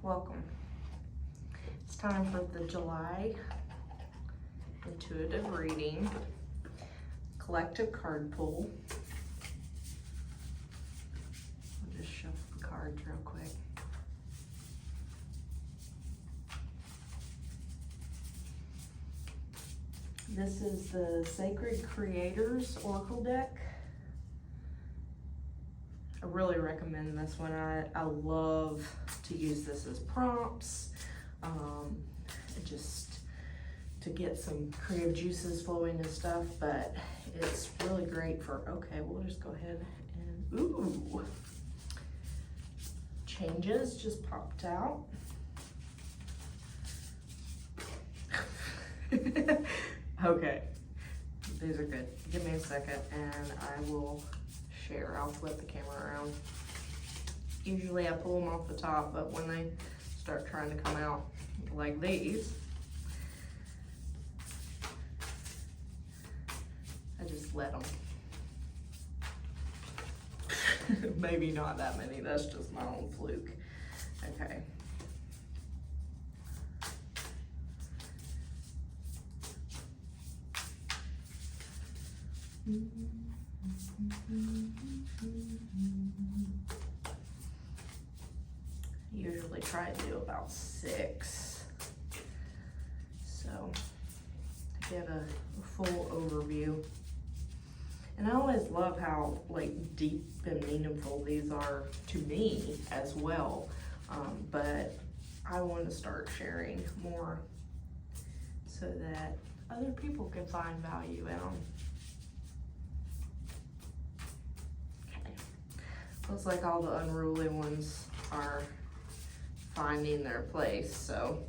welcome. It's time for the July intuitive reading, collective card pull. I'll just shuffle the cards real quick. This is the Sacred Creators Oracle deck. I really recommend this one. I love to use this as prompts, just to get some creative juices flowing and stuff, but it's really great for, okay, we'll just go ahead and, ooh, changes just popped out. Okay, these are good. Give me a second and I will share. I'll flip the camera around. Usually I pull them off the top, but when they start trying to come out like these, I just let them. Maybe not that many, that's just my own fluke. Okay. Usually try to do about 6, so to get a full overview. And I always love how like deep and meaningful these are to me as well, but I want to start sharing more so that other people can find value in them. Looks like all the unruly ones are finding their place, so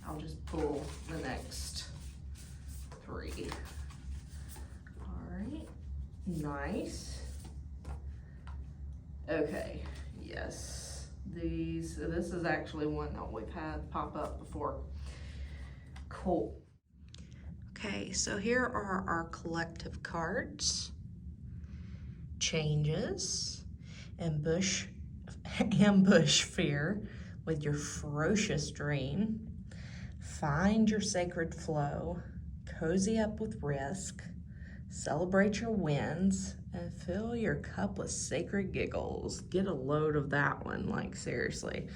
I'll just pull the next 3. All right, nice. Okay, yes, this is actually one that we've had pop up before. Cool. Okay, so here are our collective cards. Changes. Ambush fear with your ferocious dream. Find your sacred flow. Cozy up with risk. Celebrate your wins and fill your cup with sacred giggles. Get a load of that one, like seriously.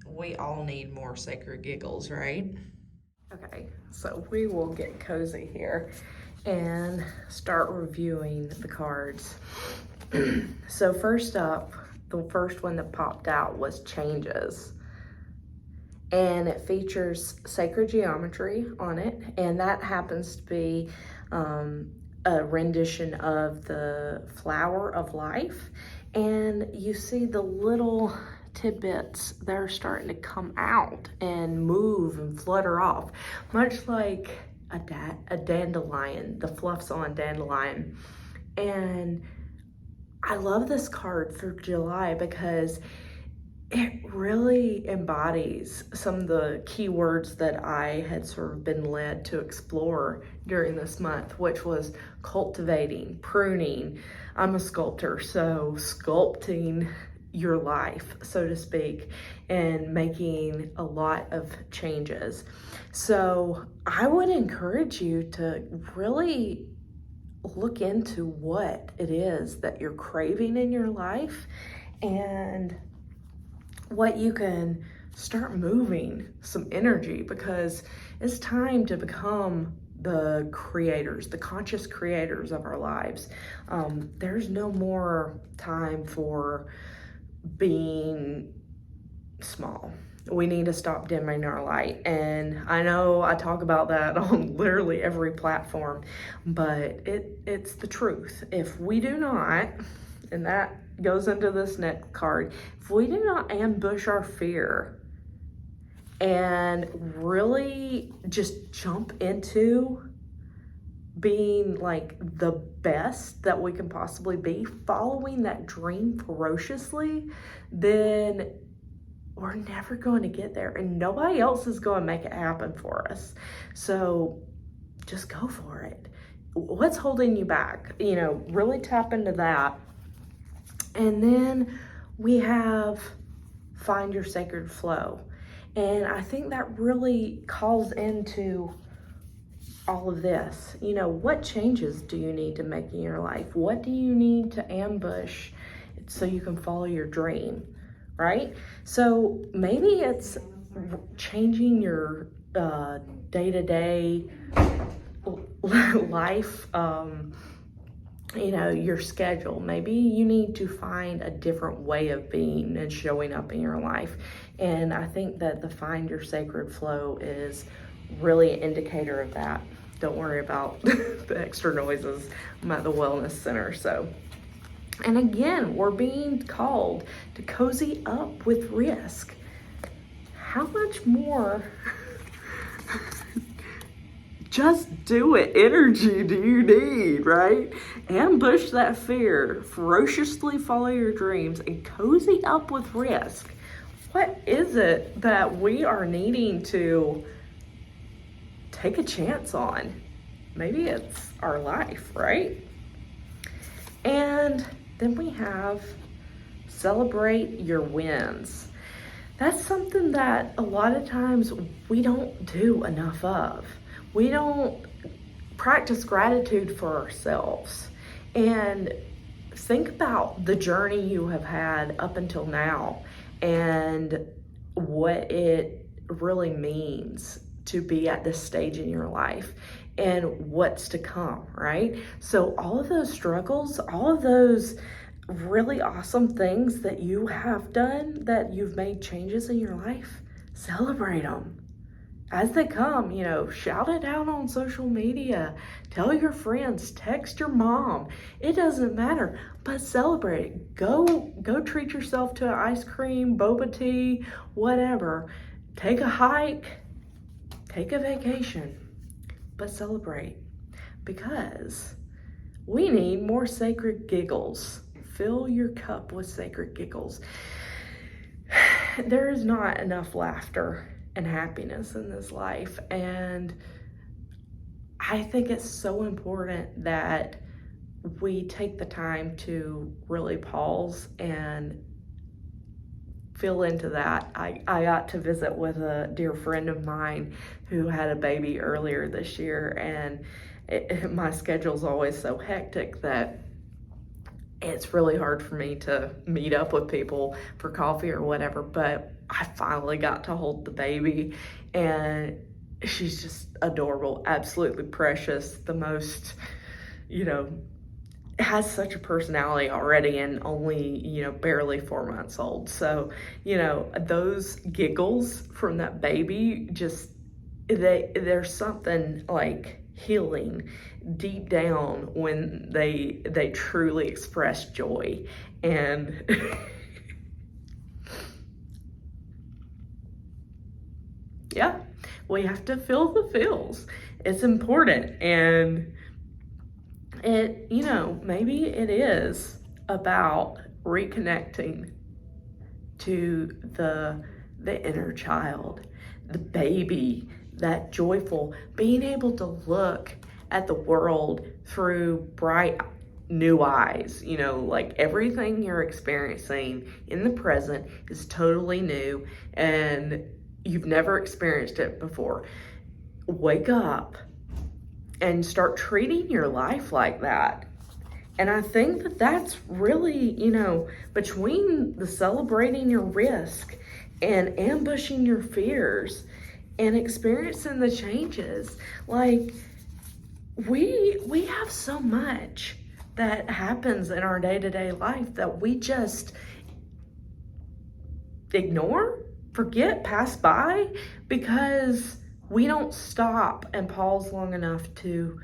We all need more sacred giggles, right? Okay, so we will get cozy here and start reviewing the cards. So first up, the first one that popped out was Changes. And it features sacred geometry on it. And that happens to be a rendition of the flower of life. And you see the little tidbits that are starting to come out and move and flutter off, much like a dandelion, the fluffs on dandelion. And I love this card for July because it really embodies some of the keywords that I had sort of been led to explore during this month, which was cultivating, pruning. I'm a sculptor, so sculpting your life, so to speak, and making a lot of changes. So I would encourage you to really look into what it is that you're craving in your life and what you can start moving some energy, because it's time to become the creators, the conscious creators of our lives. There's no more time for being small. We need to stop dimming our light. And I know I talk about that on literally every platform, but it's the truth. If we do not, and that goes into this next card, if we do not ambush our fear and really just jump into being like the best that we can possibly be, following that dream ferociously, then we're never going to get there, and nobody else is going to make it happen for us. So just go for it. What's holding you back? You know, really tap into that. And then we have find your sacred flow. And I think that really calls into all of this. You know, what changes do you need to make in your life? What do you need to ambush so you can follow your dream, right? So maybe it's changing your day-to-day life, you know, your schedule. Maybe you need to find a different way of being and showing up in your life. And I think that the Find Your Sacred Flow is really an indicator of that. Don't worry about the extra noises. I'm at the wellness center, so. And again, we're being called to cozy up with risk. How much more just do it energy do you need, right? Ambush that fear, ferociously follow your dreams, and cozy up with risk. What is it that we are needing to take a chance on? Maybe it's our life, right? And then we have celebrate your wins. That's something that a lot of times we don't do enough of. We don't practice gratitude for ourselves. And think about the journey you have had up until now and what it really means to be at this stage in your life and what's to come, right? So all of those struggles, all of those really awesome things that you have done, that you've made changes in your life, celebrate them as they come. You know, shout it out on social media, tell your friends, text your mom. It doesn't matter, but celebrate it. Go treat yourself to ice cream, boba tea, whatever. Take a hike, take a vacation, but celebrate, because we need more sacred giggles. Fill your cup with sacred giggles. There is not enough laughter and happiness in this life, and I think it's so important that we take the time to really pause and feel into that. I got to visit with a dear friend of mine who had a baby earlier this year, and my schedule's always so hectic that it's really hard for me to meet up with people for coffee or whatever, but I finally got to hold the baby, and she's just adorable, absolutely precious, the most, you know, has such a personality already and only, you know, barely 4 months old. So, you know, those giggles from that baby, just, there's something like healing deep down when they truly express joy. And yeah, we have to feel the feels. It's important. And it, you know, maybe it is about reconnecting to the inner child, the baby, that joyful, being able to look at the world through bright new eyes. You know, like everything you're experiencing in the present is totally new and you've never experienced it before. Wake up and start treating your life like that. And I think that that's really, you know, between the celebrating your risk and ambushing your fears and experiencing the changes, like we have so much that happens in our day-to-day life that we just ignore, forget, pass by, because we don't stop and pause long enough to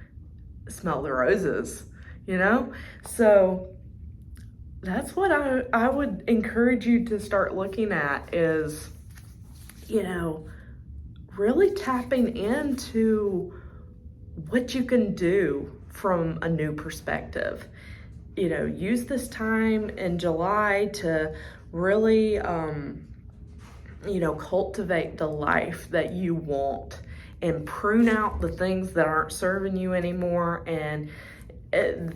smell the roses, you know? So that's what I would encourage you to start looking at is, you know, really tapping into what you can do from a new perspective. You know, use this time in July to really, you know, cultivate the life that you want and prune out the things that aren't serving you anymore, and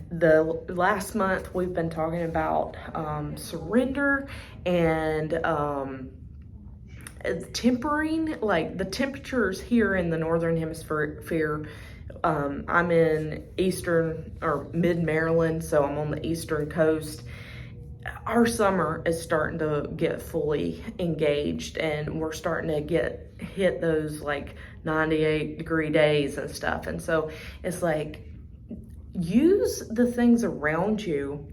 the last month we've been talking about surrender and tempering, like the temperatures here in the northern hemisphere. I'm in eastern or mid Maryland, so I'm on the eastern coast. Our summer is starting to get fully engaged, and we're starting to hit those like 98-degree days and stuff. And so it's like, use the things around you,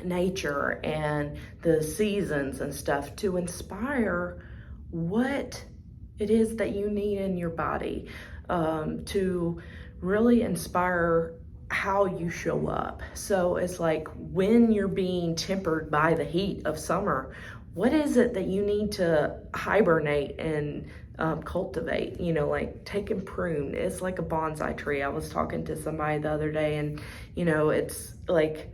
nature and the seasons and stuff, to inspire what it is that you need in your body, to really inspire how you show up. So it's like, when you're being tempered by the heat of summer, what is it that you need to hibernate and cultivate? You know, like take and prune. It's like a bonsai tree. I was talking to somebody the other day, and you know, it's like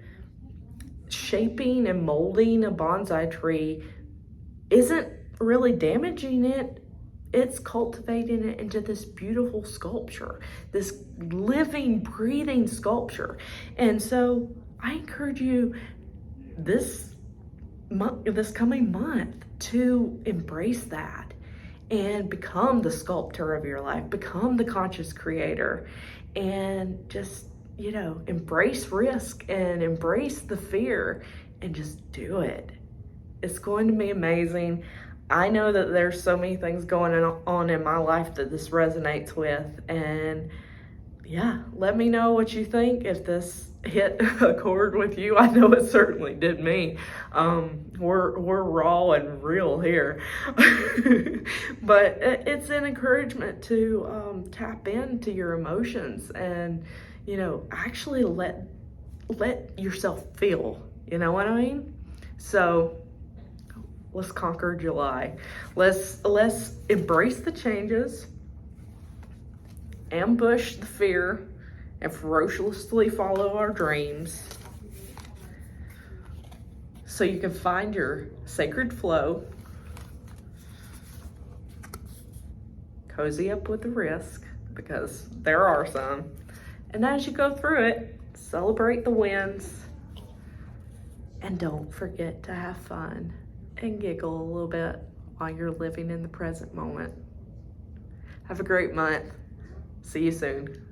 shaping and molding a bonsai tree isn't really damaging it. It's cultivating it into this beautiful sculpture, this living, breathing sculpture. And so I encourage you this coming month to embrace that and become the sculptor of your life, become the conscious creator, and just, you know, embrace risk and embrace the fear and just do it. It's going to be amazing. I know that there's so many things going on in my life that this resonates with, and yeah, let me know what you think, if this hit a chord with you. I know it certainly did me. We're raw and real here, but it's an encouragement to tap into your emotions and, you know, actually let yourself feel. You know what I mean? So let's conquer July. Let's embrace the changes, ambush the fear, and ferociously follow our dreams so you can find your sacred flow, cozy up with the risk, because there are some. And as you go through it, celebrate the wins, and don't forget to have fun and giggle a little bit while you're living in the present moment. Have a great month. See you soon.